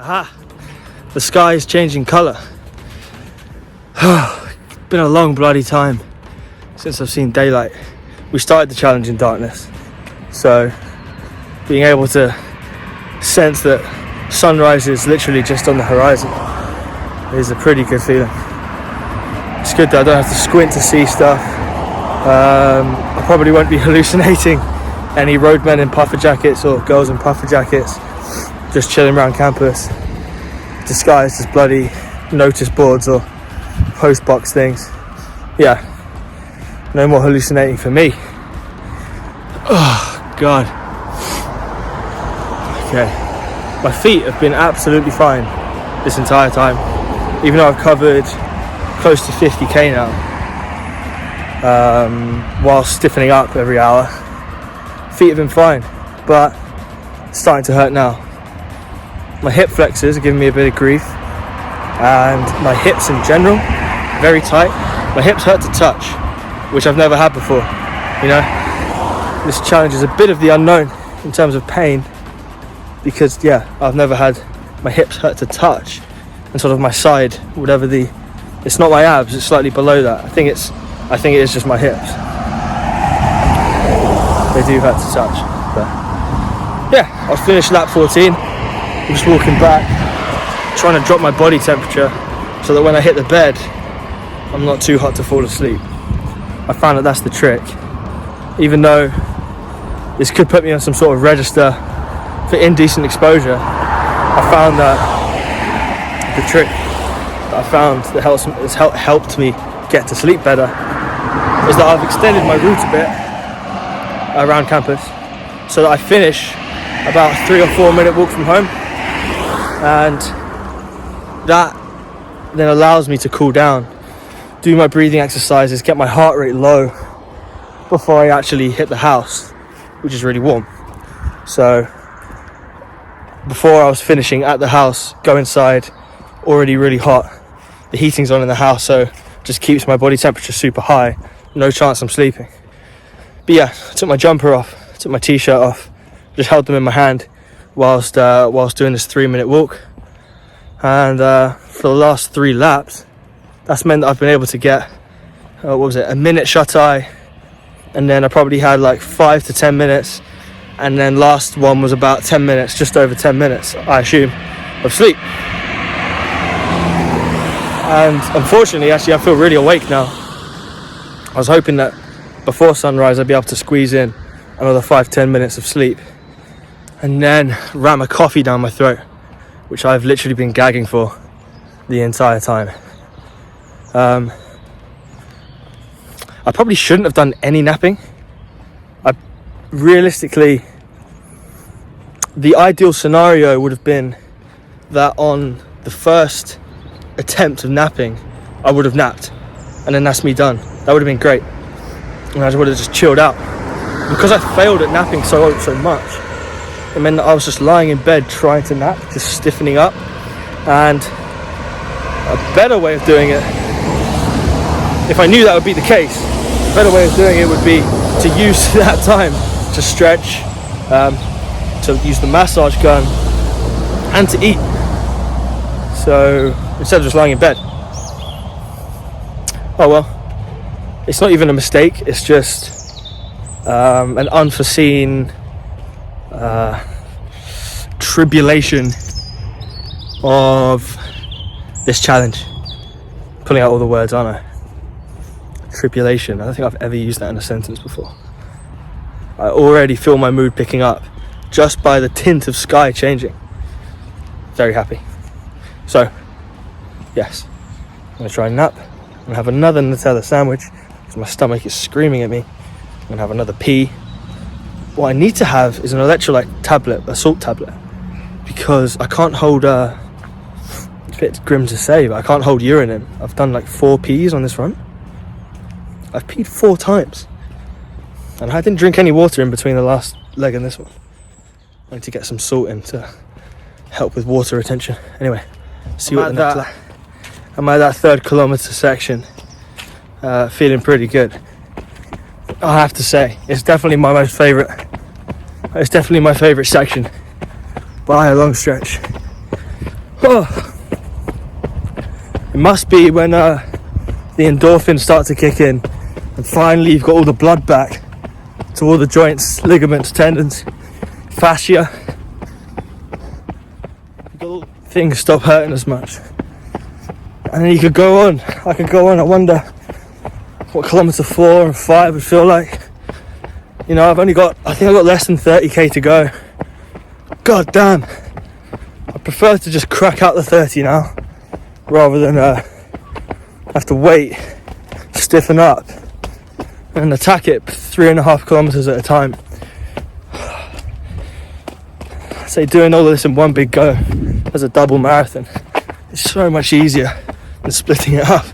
Aha! The sky is changing colour. It's been a long bloody time since I've seen daylight. We started the challenge in darkness, so being able to sense that sunrise is literally just on the horizon is a pretty good feeling. It's good that I don't have to squint to see stuff. I probably won't be hallucinating any roadmen in puffer jackets or girls in puffer jackets just chilling around campus disguised as bloody notice boards or post box things. Yeah, no more hallucinating for me. Oh god. Okay, my feet have been absolutely fine this entire time, even though I've covered close to 50k now, while stiffening up every hour. Feet have been fine, but it's starting to hurt now. My hip flexors are giving me a bit of grief, and my hips in general, very tight. My hips hurt to touch, which I've never had before. You know, this challenge is a bit of the unknown in terms of pain, because I've never had my hips hurt to touch, and sort of my side, it's not my abs, it's slightly below that. I think it is just my hips. They do hurt to touch, but yeah, I've finished lap 14. I'm just walking back, trying to drop my body temperature so that when I hit the bed, I'm not too hot to fall asleep. I found that that's the trick. Even though this could put me on some sort of register for indecent exposure, I found that the trick that I found that has helped me get to sleep better is that I've extended my route a bit around campus so that I finish about a 3 or 4 minute walk from home, and that then allows me to cool down, do my breathing exercises, get my heart rate low before I actually hit the house, which is really warm. So before I was finishing at the house, go inside, already really hot. The heating's on in the house, so just keeps my body temperature super high. No chance I'm sleeping. But yeah, I took my jumper off, took my t-shirt off, just held them in my hand whilst doing this 3 minute walk. And for the last 3 laps, that's meant that I've been able to get, a minute shut eye, and then I probably had like 5 to 10 minutes, and then last one was about 10 minutes, just over 10 minutes, I assume, of sleep. And unfortunately, actually, I feel really awake now. I was hoping that before sunrise I'd be able to squeeze in another 5-10 minutes of sleep and then ram a coffee down my throat, which I've literally been gagging for the entire time. I probably shouldn't have done any napping. Realistically, the ideal scenario would have been that on the first attempt of napping, I would have napped, and then that's me done. That would have been great, and I would have just chilled out. Because I failed at napping so much, it meant that I was just lying in bed trying to nap, just stiffening up. And a better way of doing it, if I knew that would be the case, a better way of doing it would be to use that time to stretch, to use the massage gun, and to eat. So instead of just lying in bed. Oh well, it's not even a mistake, it's just an unforeseen tribulation of this challenge. Pulling out all the words, aren't I? Tribulation. I don't think I've ever used that in a sentence before. I already feel my mood picking up just by the tint of sky changing. Very happy. So, yes, I'm going to try and nap. I'm going to have another Nutella sandwich because my stomach is screaming at me. I'm going to have another pee. What I need to have is an electrolyte tablet, a salt tablet, because I can't hold, it's a bit grim to say, but I can't hold urine in. I've done like 4 pees on this run. I've peed 4 times. And I didn't drink any water in between the last leg and this one. I need to get some salt in to help with water retention. Anyway, see what the next lap. I'm at that 3rd kilometre section, feeling pretty good. I have to say, it's definitely my favourite section by a long stretch. Oh. It must be when the endorphins start to kick in, and finally you've got all the blood back to all the joints, ligaments, tendons, fascia. Things stop hurting as much, and then you could go on. I could go on. I wonder what kilometre 4 and 5 would feel like. You know, I think I've got less than 30k to go. God damn, I prefer to just crack out the 30 now rather than have to wait, stiffen up and attack it 3.5 kilometres at a time. I say doing all of this in one big go as a double marathon is so much easier than splitting it up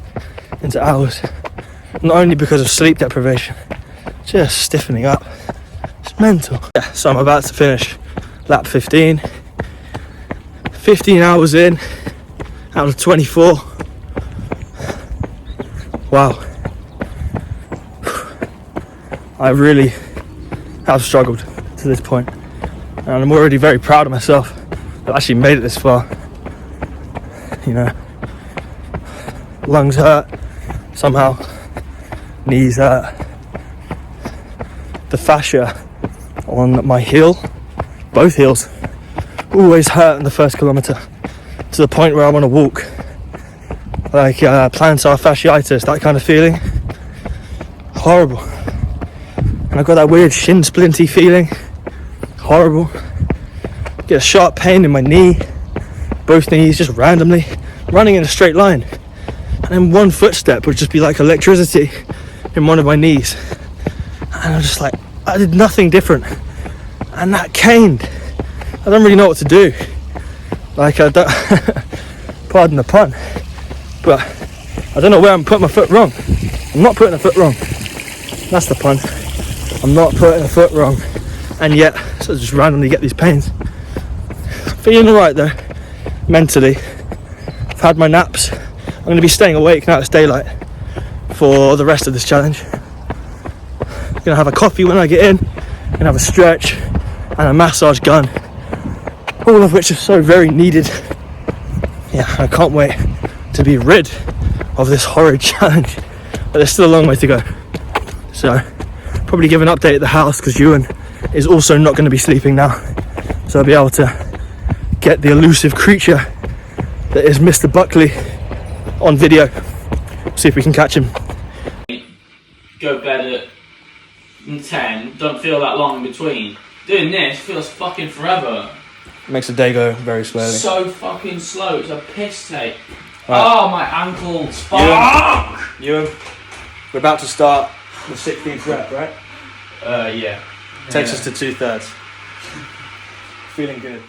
into hours. Not only because of sleep deprivation, just stiffening up. It's mental. Yeah, so I'm about to finish lap 15. 15 hours in out of 24. Wow. I really have struggled to this point, and I'm already very proud of myself. I've actually made it this far. You know, lungs hurt somehow, knees hurt, the fascia on my heel, both heels, always hurt in the first kilometre, to the point where I want to walk, like plantar fasciitis, that kind of feeling. Horrible. And I've got that weird shin splinty feeling. Horrible. Get a sharp pain in my knee, both knees, just randomly, running in a straight line, and then one footstep would just be like electricity in one of my knees, and I'm just like, I did nothing different, and that caned. I don't really know what to do. Like, I don't pardon the pun, but I don't know where I'm putting my foot wrong. I'm not putting a foot wrong. That's the pun. I'm not putting a foot wrong, and yet so I just randomly get these pains. Feeling alright though, mentally. I've had my naps. I'm going to be staying awake now it's daylight for the rest of this challenge. I'm going to have a coffee when I get in, I'm going to have a stretch and a massage gun, all of which are so very needed. Yeah, I can't wait to be rid of this horrid challenge, but there's still a long way to go. So probably give an update at the house, because Ewan is also not going to be sleeping now, so I'll be able to get the elusive creature that is Mr. Buckley on video. See if we can catch him. Go bed at 10, don't feel that long in between. Doing this feels fucking forever. Makes the day go very slowly. So fucking slow, it's a piss take. Right. Oh, my ankles, fuck! Ewan, we're about to start the 16th rep, right? Yeah. Takes us to 2/3. Feeling good.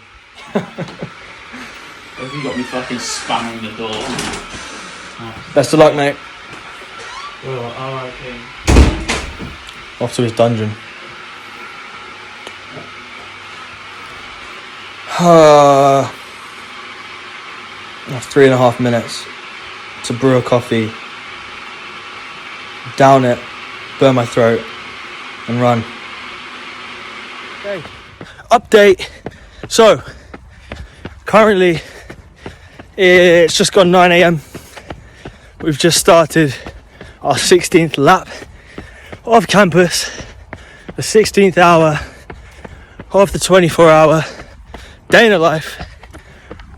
Have you got me fucking spamming the door? Best of luck, mate. Well, R.I.P. Off to his dungeon. I have 3.5 minutes to brew a coffee, down it, burn my throat, and run. Okay. Update. So, currently, it's just gone 9 a.m. We've just started our 16th lap of campus, the 16th hour of the 24-hour day in the life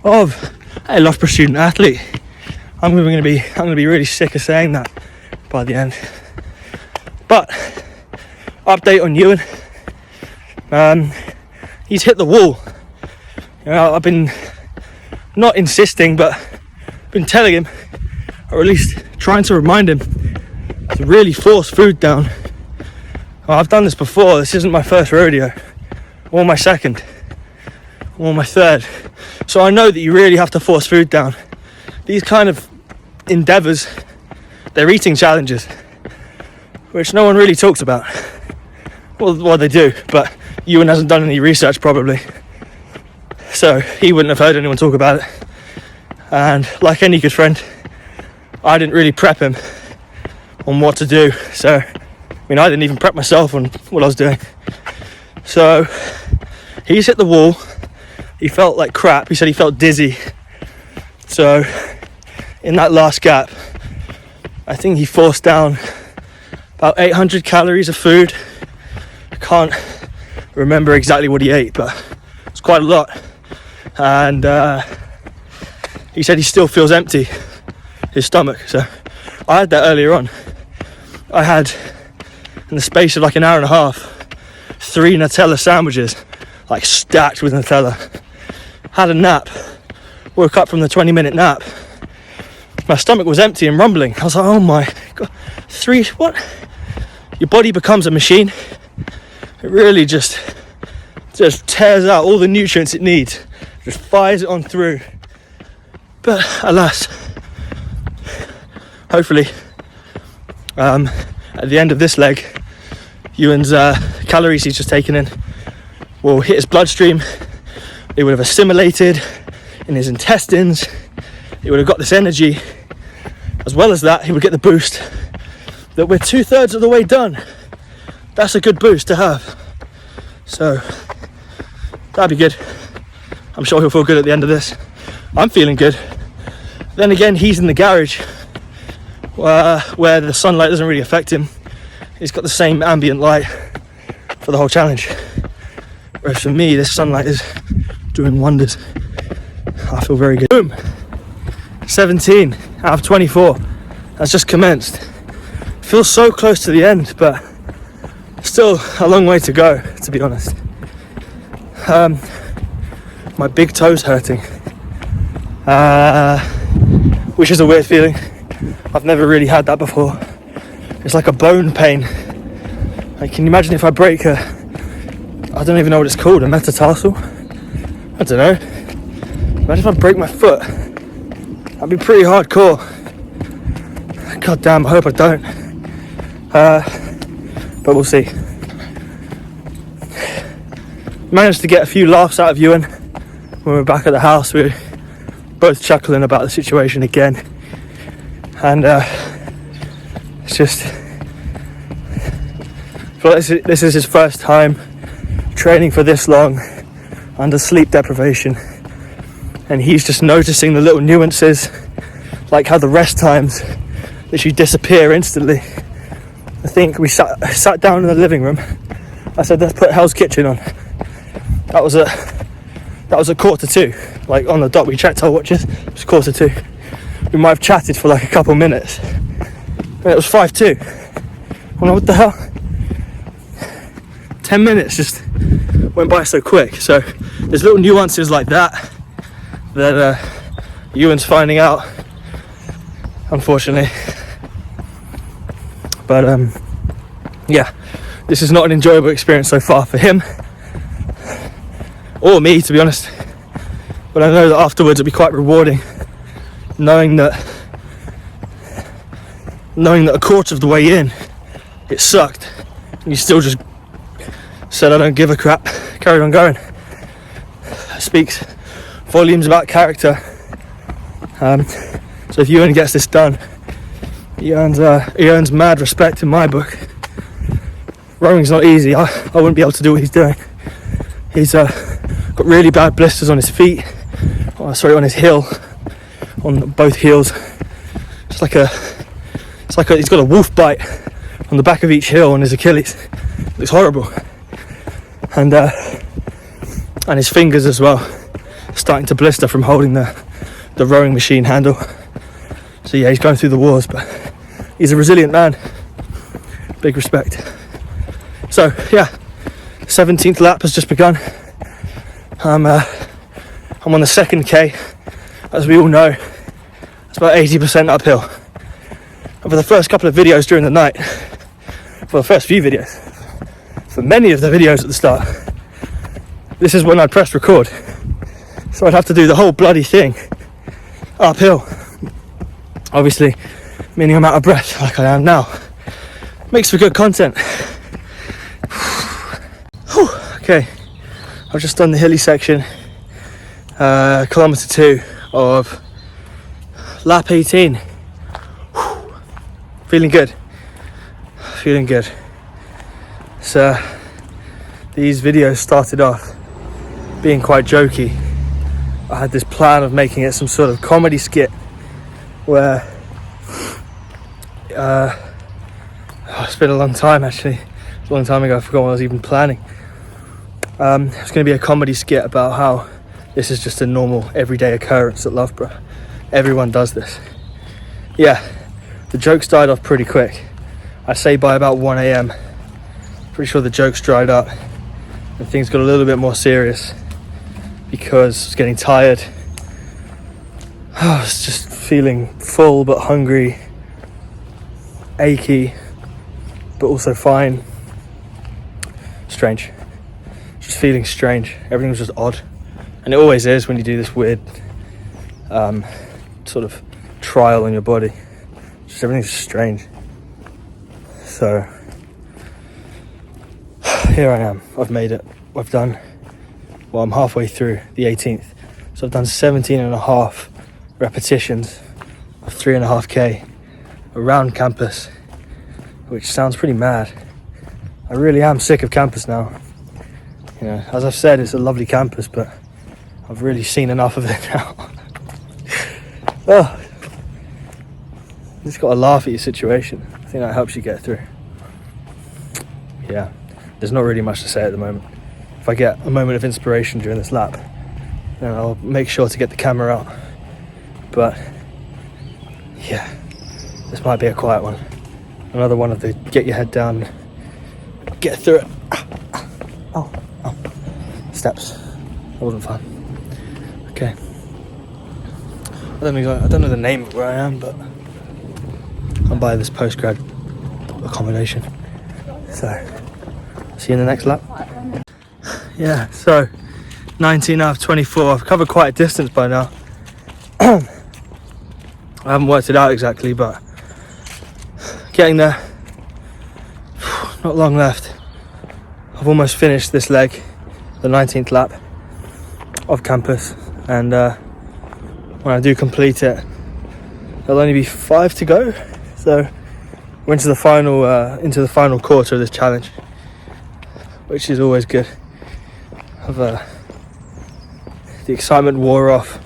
of a Loughborough student athlete. I'm gonna be really sick of saying that by the end. But update on Ewan. He's hit the wall. You know, I've been not insisting, but been telling him, or at least trying to remind him, to really force food down. I've done this before. This isn't my first rodeo, or my second, or my third. So I know that you really have to force food down. These kind of endeavours, they're eating challenges, which no one really talks about. Well, they do, but Ewan hasn't done any research probably, so he wouldn't have heard anyone talk about it. And like any good friend, I didn't really prep him on what to do. So, I mean, I didn't even prep myself on what I was doing. So, he's hit the wall. He felt like crap. He said he felt dizzy. So in that last gap, I think he forced down about 800 calories of food. I can't remember exactly what he ate, but it's quite a lot. And he said he still feels empty, his stomach. So I had that earlier on. I had, in the space of like an hour and a half, 3 Nutella sandwiches, like stacked with Nutella. Had a nap, woke up from the 20-minute nap. My stomach was empty and rumbling. I was like, oh my God, 3, what? Your body becomes a machine. It really just tears out all the nutrients it needs, just fires it on through. But alas, hopefully, at the end of this leg, Ewan's calories he's just taken in will hit his bloodstream. It would have assimilated in his intestines. He would have got this energy. As well as that, he would get the boost that we're 2/3 of the way done. That's a good boost to have. So that'd be good. I'm sure he'll feel good at the end of this. I'm feeling good. Then again, he's in the garage where the sunlight doesn't really affect him. He's got the same ambient light for the whole challenge. Whereas for me, this sunlight is doing wonders. I feel very good. Boom! 17 out of 24. That's just commenced. Feels so close to the end, but still a long way to go, to be honest. My big toe's hurting, which is a weird feeling. I've never really had that before. It's like a bone pain. Like, can you imagine if I break I don't even know what it's called, a metatarsal? I don't know. Imagine if I break my foot. That'd be pretty hardcore. God damn, I hope I don't. But we'll see. Managed to get a few laughs out of Ewan when we were back at the house. We were both chuckling about the situation again. And it's just, I feel like this is his first time training for this long under sleep deprivation. And he's just noticing the little nuances, like how the rest times literally disappear instantly. I think we sat down in the living room. I said, let's put Hell's Kitchen on. That was at 1:45. Like on the dot, we checked our watches. It was 1:45. We might have chatted for like a couple minutes. And it was 5:02. Well, what the hell? 10 minutes just went by so quick. So there's little nuances like that Ewan's finding out, unfortunately. But yeah, this is not an enjoyable experience so far for him or me, to be honest. But I know that afterwards it'll be quite rewarding, knowing that a quarter of the way in it sucked and you still just said I don't give a crap, carried on going. It speaks volumes about character. So if Ewan gets this done, he earns mad respect in my book. Rowing's not easy. I wouldn't be able to do what he's doing. He's got really bad blisters on his feet, on his heel, on both heels. It's like he's got a wolf bite on the back of each heel on his Achilles. It's horrible. And his fingers as well, starting to blister from holding the rowing machine handle. So yeah, he's going through the wars, but he's a resilient man. Big respect. So yeah, 17th lap has just begun. I'm on the second K. As we all know, it's about 80% uphill. And for the first couple of videos during the night, for the first few videos, for many of the videos at the start, this is when I pressed record. So I'd have to do the whole bloody thing uphill. Obviously, meaning I'm out of breath like I am now. Makes for good content. Okay, I've just done the hilly section, kilometre 2 of lap 18. Feeling good. So these videos started off being quite jokey. I had this plan of making it some sort of comedy skit where it's been a long time actually. It's a long time ago, I forgot what I was even planning. It's going to be a comedy skit about how this is just a normal everyday occurrence at Loughborough. Everyone does this. Yeah, the jokes died off pretty quick. I say by about 1 a.m. Pretty sure the jokes dried up and things got a little bit more serious because I was getting tired. I was just feeling full but hungry, achy, but also fine. Strange. Just feeling strange. Everything was just odd. And it always is when you do this weird sort of trial on your body. Just everything's strange. So here I am. I've made it. I'm halfway through the 18th. So I've done 17 and a half repetitions of 3.5k around campus, which sounds pretty mad. I really am sick of campus now. You know, as I've said, it's a lovely campus, but I've really seen enough of it now. Oh, you just gotta laugh at your situation. I think that helps you get through. Yeah, there's not really much to say at the moment. If I get a moment of inspiration during this lap, then I'll make sure to get the camera out. But yeah, this might be a quiet one. Another one of the get your head down, get through it. Oh, steps. That wasn't fun. Okay. I don't know the name of where I am, but I'm by this postgrad accommodation. So, see you in the next lap. Yeah, so 19 out of 24. I've covered quite a distance by now. I haven't worked it out exactly, but getting there. Not long left. I've almost finished this leg, the 19th lap of campus, and when I do complete it, there'll only be 5 to go. So we're into the final quarter of this challenge, which is always good. The excitement wore off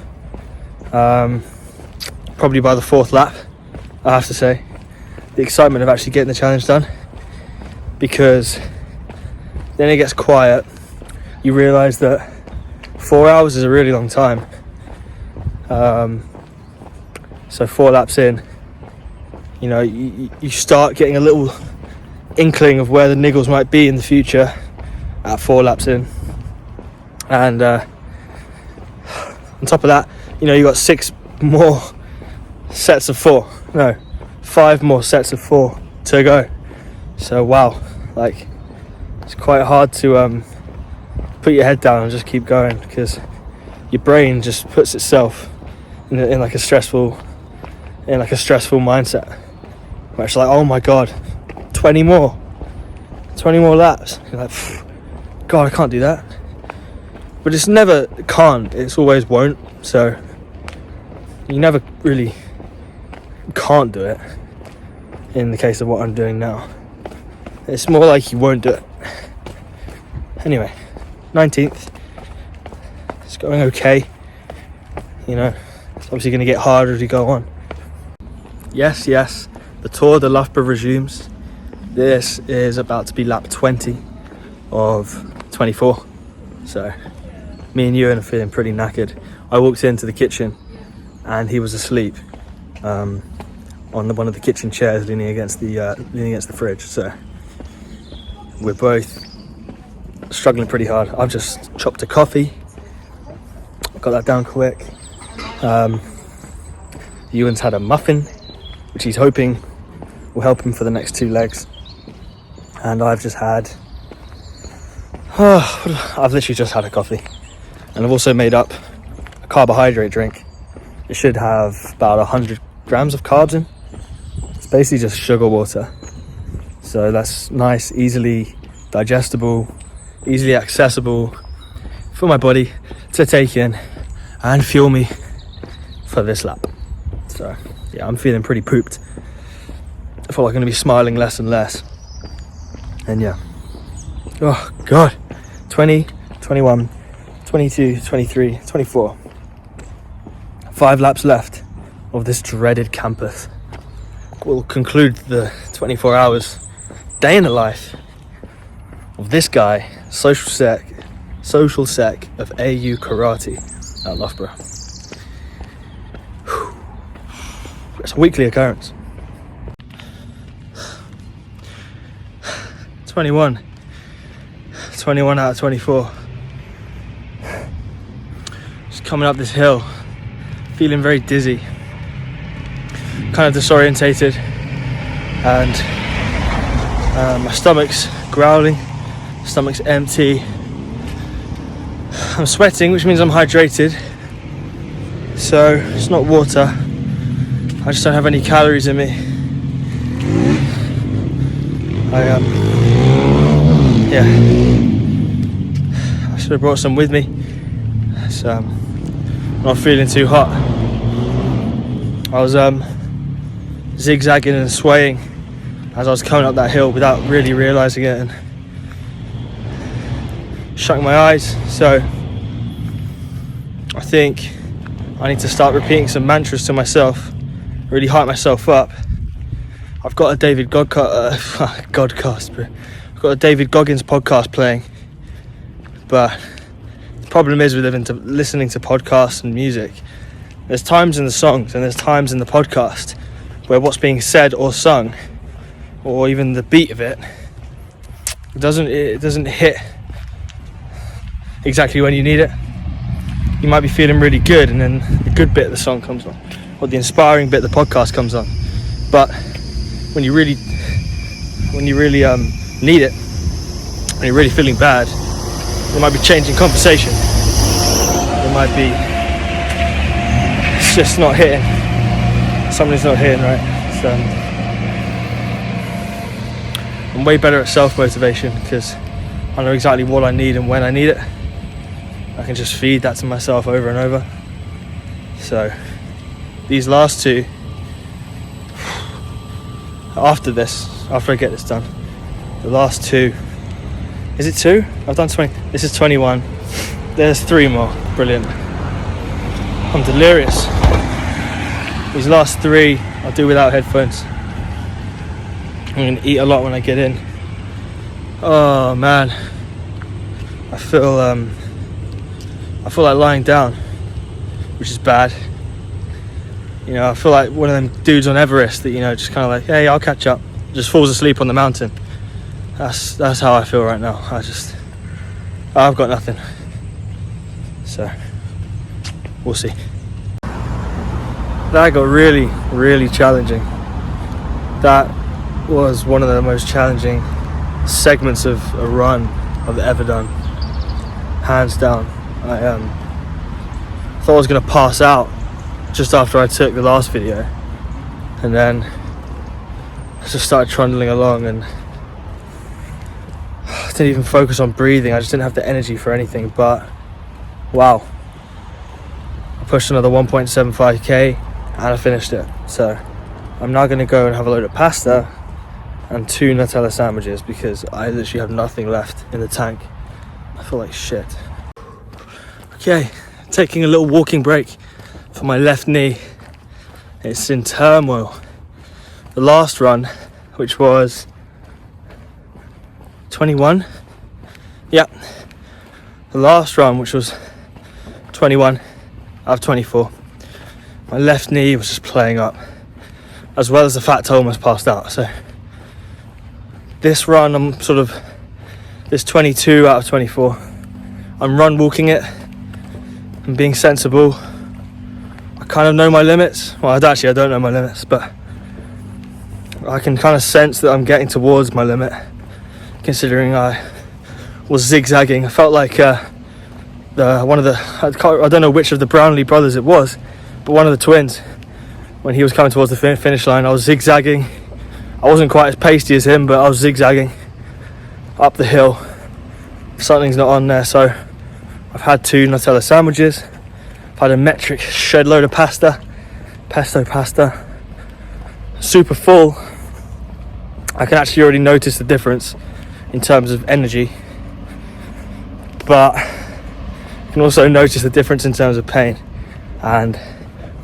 probably by the 4th lap, I have to say. The excitement of actually getting the challenge done, because then it gets quiet. You realise that 4 hours is a really long time. So 4 laps in, you know, you start getting a little inkling of where the niggles might be in the future at 4 laps in. And on top of that, you know, you got 5 more sets of 4 to go. So wow, like, it's quite hard to put your head down and just keep going, because your brain just puts itself in like a stressful mindset where it's like, oh my god, 20 more laps. You're like, god, I can't do that. But it's never can't, it's always won't. So you never really can't do it in the case of what I'm doing now. It's more like you won't do it. Anyway, 19th. It's going okay. You know, it's obviously going to get harder as you go on. Yes, the Tour de Loughborough resumes. This is about to be lap 20 of 24. So, me and Ewan are feeling pretty knackered. I walked into the kitchen and he was asleep on one of the kitchen chairs, leaning against the fridge. So, we're both struggling pretty hard. I've just chopped a coffee, got that down quick. Ewan's had a muffin, which he's hoping will help him for the next 2 legs. And I've just had I've literally just had a coffee, and I've also made up a carbohydrate drink. It should have about 100 grams of carbs in. It's basically just sugar water, so that's nice, easily digestible, easily accessible for my body to take in and fuel me for this lap. So yeah, I'm feeling pretty pooped. I feel like I'm going to be smiling less and less. And yeah, oh god, 20, 21, 22, 23, 24. 5 laps left of this dreaded campus. We'll conclude the 24 hours day in the life of this guy, social sec of AU Karate at Loughborough. It's a weekly occurrence. 21 out of 24. Just coming up this hill, feeling very dizzy, kind of disorientated, and my stomach's growling, stomach's empty. I'm sweating, which means I'm hydrated, so it's not water. I just don't have any calories in me. I should have brought some with me. So I'm not feeling too hot. I was zigzagging and swaying as I was coming up that hill without really realising it, and shutting my eyes. So I think I need to start repeating some mantras to myself, really hype myself up. I've got a David Godcast, but I've got a David Goggins podcast playing. But the problem is with listening to podcasts and music, there's times in the songs and there's times in the podcast where what's being said or sung, or even the beat of it, it doesn't hit exactly when you need it. You might be feeling really good, and then the good bit of the song comes on, or the inspiring bit of the podcast comes on. But when you really need it, and you're really feeling bad, it might be changing conversation. It might be it's just not hitting. Something's not hitting right. So I'm way better at self-motivation because I know exactly what I need and when I need it. I can just feed that to myself over and over. So these last two, after I get this done, the last two, is it 2? I've done 20. This is 21. There's 3 more. Brilliant. I'm delirious. These last 3 I'll do without headphones. I'm gonna eat a lot when I get in. Oh man, I feel like lying down, which is bad. You know, I feel like one of them dudes on Everest that, you know, just kind of like, hey, I'll catch up, just falls asleep on the mountain. That's how I feel right now. I've got nothing. So we'll see. That got really, really challenging. That was one of the most challenging segments of a run I've ever done, hands down. I thought I was going to pass out just after I took the last video, and then I just started trundling along, and I didn't even focus on breathing. I just didn't have the energy for anything. But wow, I pushed another 1.75k and I finished it. So I'm now going to go and have a load of pasta and 2 Nutella sandwiches because I literally have nothing left in the tank. I feel like shit. Okay, taking a little walking break for my left knee. It's in turmoil. The last run, which was 21, yeah, the last run, which was 21 out of 24, my left knee was just playing up, as well as the fact I almost passed out. So this run, I'm sort of, this 22 out of 24, I'm run walking it. I'm being sensible. I kind of know my limits. Well, I don't know my limits, but I can kind of sense that I'm getting towards my limit, considering I was zigzagging. I felt like I don't know which of the Brownlee brothers it was, but one of the twins, when he was coming towards the finish line, I was zigzagging. I wasn't quite as pasty as him, but I was zigzagging up the hill. Something's not on there, so I've had 2 Nutella sandwiches. I've had a metric shed load of pesto pasta. Super full. I can actually already notice the difference in terms of energy, but I can also notice the difference in terms of pain. And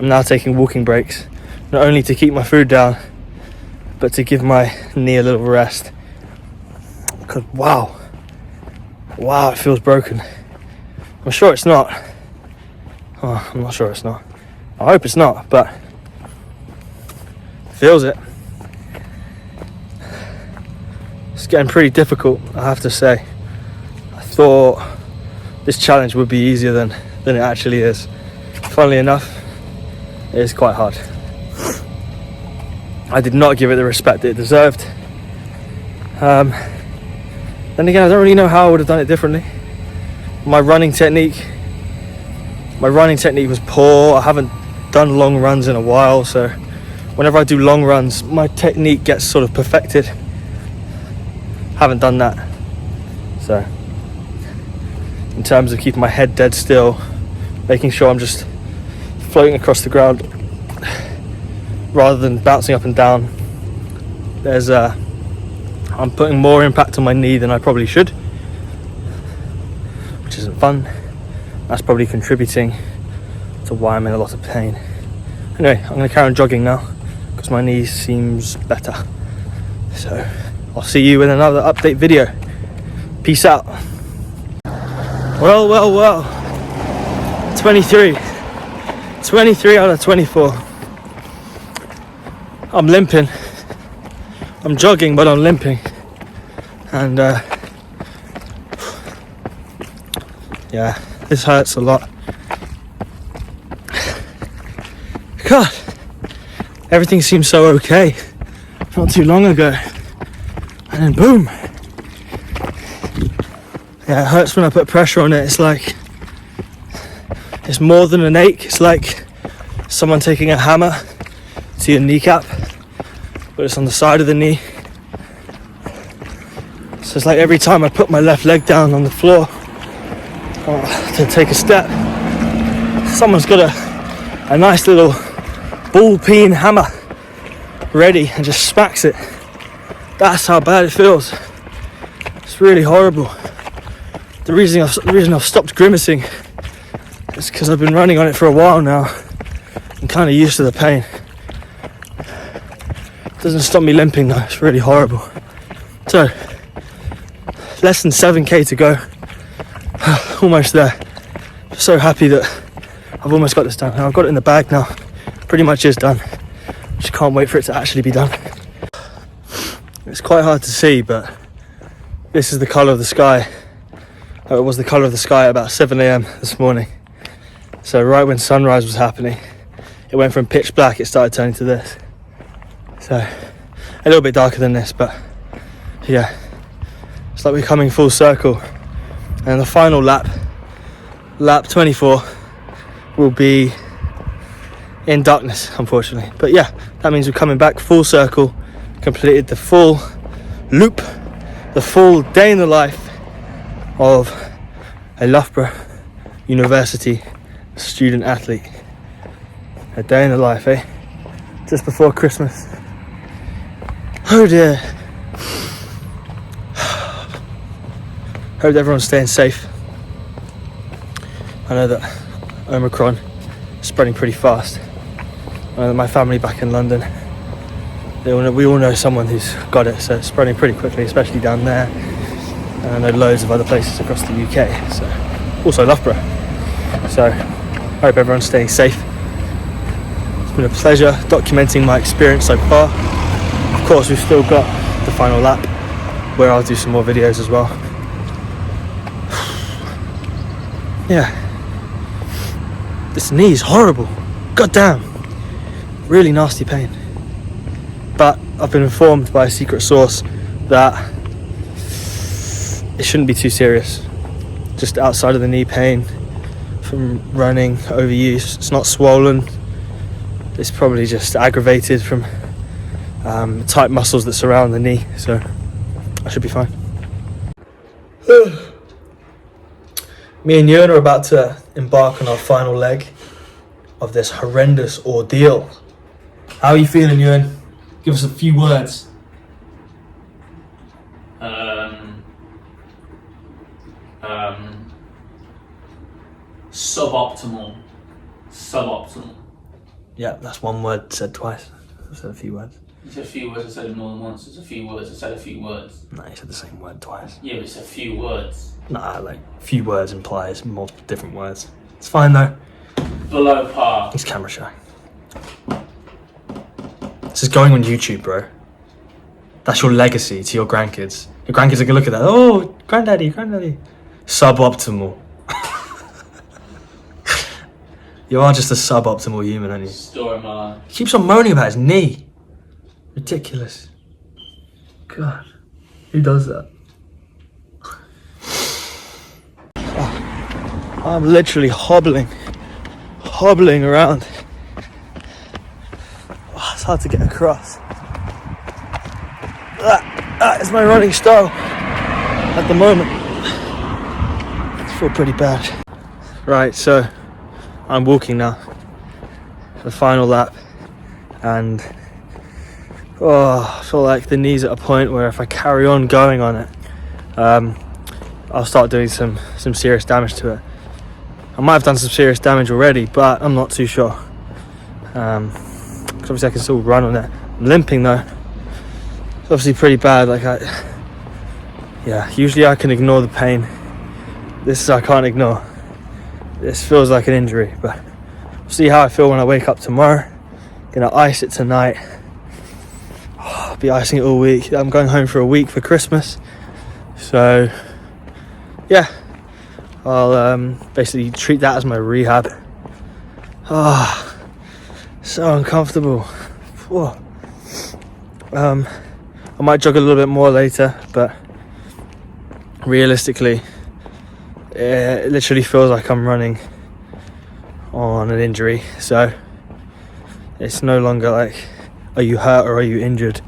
I'm now taking walking breaks, not only to keep my food down, but to give my knee a little rest. Because wow, it feels broken. I'm sure it's not. Oh, I'm not sure it's not. I hope it's not, but feels it. It's getting pretty difficult, I have to say. I thought this challenge would be easier than it actually is. Funnily enough, it is quite hard. I did not give it the respect it deserved. Then again, I don't really know how I would have done it differently. My running technique was poor. I haven't done long runs in a while, so whenever I do long runs, my technique gets sort of perfected. Haven't done that. So, in terms of keeping my head dead still, making sure I'm just floating across the ground rather than bouncing up and down, I'm putting more impact on my knee than I probably should, which isn't fun. That's probably contributing to why I'm in a lot of pain. Anyway, I'm going to carry on jogging now because my knee seems better. So I'll see you in another update video. Peace out. Well. 23 out of 24. I'm limping. I'm jogging, but I'm limping. And yeah, this hurts a lot. God, everything seemed so okay not too long ago. And then boom. Yeah, it hurts when I put pressure on it. It's like, it's more than an ache. It's like someone taking a hammer to your kneecap, but it's on the side of the knee. So it's like every time I put my left leg down on the floor to take a step, someone's got a nice little ball peen hammer ready and just smacks it. That's how bad it feels. It's really horrible. The reason I've stopped grimacing is because I've been running on it for a while now. I'm kind of used to the pain. It doesn't stop me limping though. It's really horrible. So, less than 7k to go. Almost there. So happy that I've almost got this done. And I've got it in the bag now. Pretty much is done. Just can't wait for it to actually be done. It's quite hard to see, but this is the colour of the sky. It was the colour of the sky at about 7 a.m. this morning. So right when sunrise was happening, it went from pitch black, it started turning to this. So a little bit darker than this, but yeah, it's like we're coming full circle. And the final lap 24, will be in darkness, unfortunately. But yeah, that means we're coming back full circle, completed the full loop, the full day in the life of a Loughborough University student athlete. A day in the life, eh? Just before Christmas. Oh dear. Hope everyone's staying safe. I know that Omicron is spreading pretty fast. I know that my family back in London, we all know someone who's got it, so it's spreading pretty quickly, especially down there. And I know loads of other places across the UK, so also Loughborough. So I hope everyone's staying safe. It's been a pleasure documenting my experience so far. Of course, we've still got the final lap where I'll do some more videos as well. Yeah, this knee is horrible. God damn, really nasty pain. But I've been informed by a secret source that it shouldn't be too serious. Just outside of the knee pain from running, overuse. It's not swollen. It's probably just aggravated from tight muscles that surround the knee. So I should be fine. Me and Ewan are about to embark on our final leg of this horrendous ordeal. How are you feeling, Ewan? Give us a few words. Suboptimal. Yeah, that's one word said twice. I said a few words. You said a few words, I said it more than once. It's a few words, I said a few words. No, you said the same word twice. Yeah, but it's a few words. Nah, like, few words implies multiple different words. It's fine though. Below par. It's camera shy. This is going on YouTube, bro. That's your legacy to your grandkids. Your grandkids are gonna look at that. Oh, granddaddy. Suboptimal. You are just a suboptimal human, aren't you? Story of my life. He keeps on moaning about his knee. Ridiculous. God, who does that? I'm literally hobbling around. Oh, it's hard to get across. That is my running style at the moment. I feel pretty bad. Right, so I'm walking now. The final lap, and I feel like the knee's at a point where if I carry on going on it, I'll start doing some serious damage to it. I might have done some serious damage already, but I'm not too sure. Because obviously I can still run on it. I'm limping though. It's obviously pretty bad. Usually I can ignore the pain. This I can't ignore. This feels like an injury, but we'll see how I feel when I wake up tomorrow. Gonna ice it tonight. I'll be icing it all week. I'm going home for a week for Christmas. So, yeah. I'll basically treat that as my rehab. So uncomfortable. I might jog a little bit more later, but realistically, it literally feels like I'm running on an injury. So it's no longer like, are you hurt or are you injured?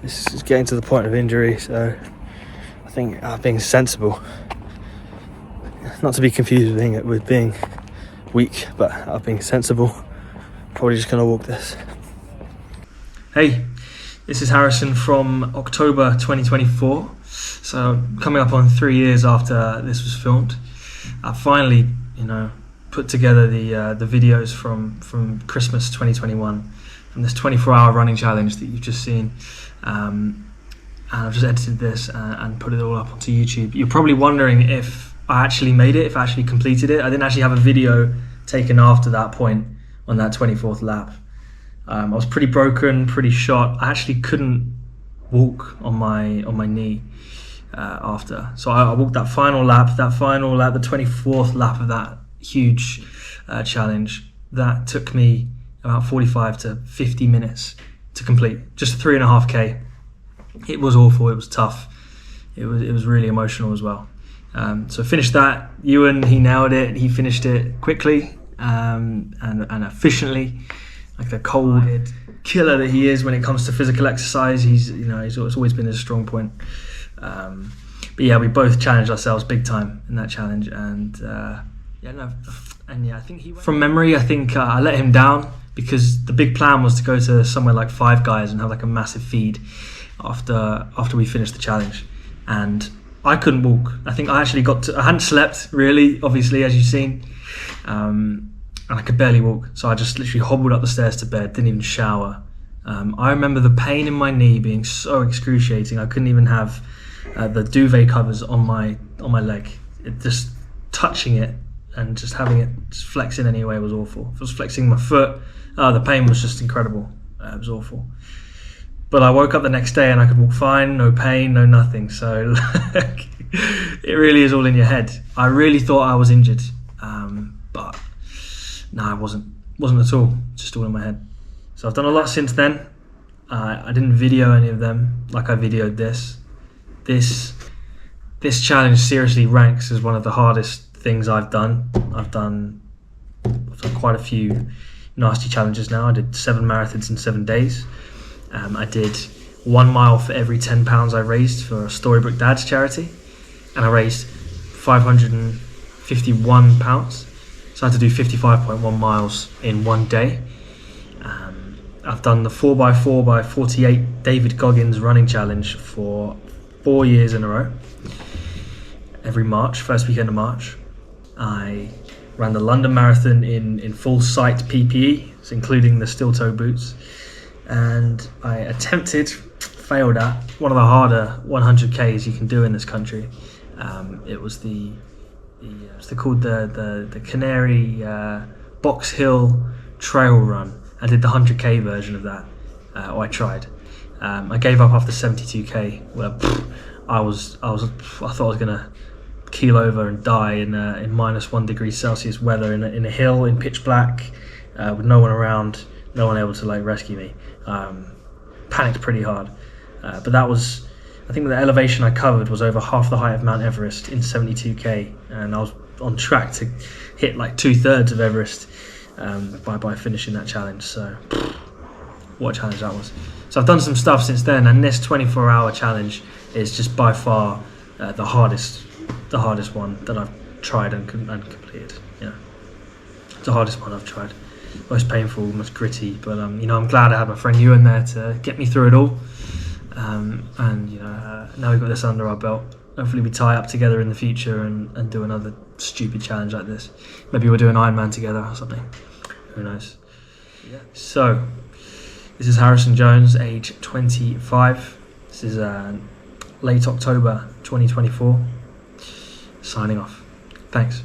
This is getting to the point of injury. So I think being sensible. Not to be confused with being weak, but being sensible. Probably just gonna walk this. Hey, this is Harrison from October 2024. So coming up on 3 years after this was filmed, I finally, put together the videos from Christmas 2021, from this 24-hour running challenge that you've just seen. And I've just edited this and put it all up onto YouTube. You're probably wondering if I actually made it, if I actually completed it. I didn't actually have a video taken after that point on that 24th lap. I was pretty broken, pretty shot. I actually couldn't walk on my knee after. So I walked that final lap, the 24th lap of that huge challenge. That took me about 45 to 50 minutes to complete. Just 3.5K. It was awful, it was tough. It was really emotional as well. So finished that. Ewan, he nailed it. He finished it quickly and efficiently, like the cold killer that he is when it comes to physical exercise. It's always been his strong point. But yeah, we both challenged ourselves big time in that challenge, and I think he went. From memory, I think I let him down because the big plan was to go to somewhere like Five Guys and have like a massive feed after we finished the challenge, and I couldn't walk. I think I actually I hadn't slept really, obviously, as you've seen, and I could barely walk. So I just literally hobbled up the stairs to bed, didn't even shower. I remember the pain in my knee being so excruciating. I couldn't even have the duvet covers on my leg. Just touching it and just having it just flexing anyway was awful. If I was flexing my foot, the pain was just incredible. It was awful. But I woke up the next day and I could walk fine, no pain, no nothing. So it really is all in your head. I really thought I was injured, but no, I wasn't at all. Just all in my head. So I've done a lot since then. I didn't video any of them like I videoed this. This challenge seriously ranks as one of the hardest things I've done. I've done quite a few nasty challenges now. I did 7 marathons in 7 days. I did 1 mile for every £10 I raised for Storybook Dad's charity, and I raised £551. So I had to do 55.1 miles in 1 day. I've done the 4x4 by 48 David Goggins running challenge for 4 years in a row. Every March, first weekend of March, I ran the London Marathon in full sight PPE, so including the steel toe boots, and I failed at one of the harder 100Ks you can do in this country. It was called the Canary Box Hill Trail Run. I did the 100K version of that, or I tried. I gave up after 72K. Where I thought I was gonna keel over and die in -1 degree Celsius weather in a hill in pitch black, with no one around, no one able to like rescue me. Panicked pretty hard, but that was, I think the elevation I covered was over half the height of Mount Everest in 72K, and I was on track to hit like 2/3 of Everest by finishing that challenge. So what a challenge that was. So I've done some stuff since then, and this 24-hour challenge is just by far the hardest one that I've tried and completed. Yeah, it's the hardest one I've tried. Most painful, most gritty, but I'm glad I had my friend Ewan there to get me through it all. And now we've got this under our belt. Hopefully we tie up together in the future and do another stupid challenge like this. Maybe we'll do an Ironman together or something. Who knows? Yeah. So this is Harrison Jones, age 25. This is late October 2024. Signing off. Thanks.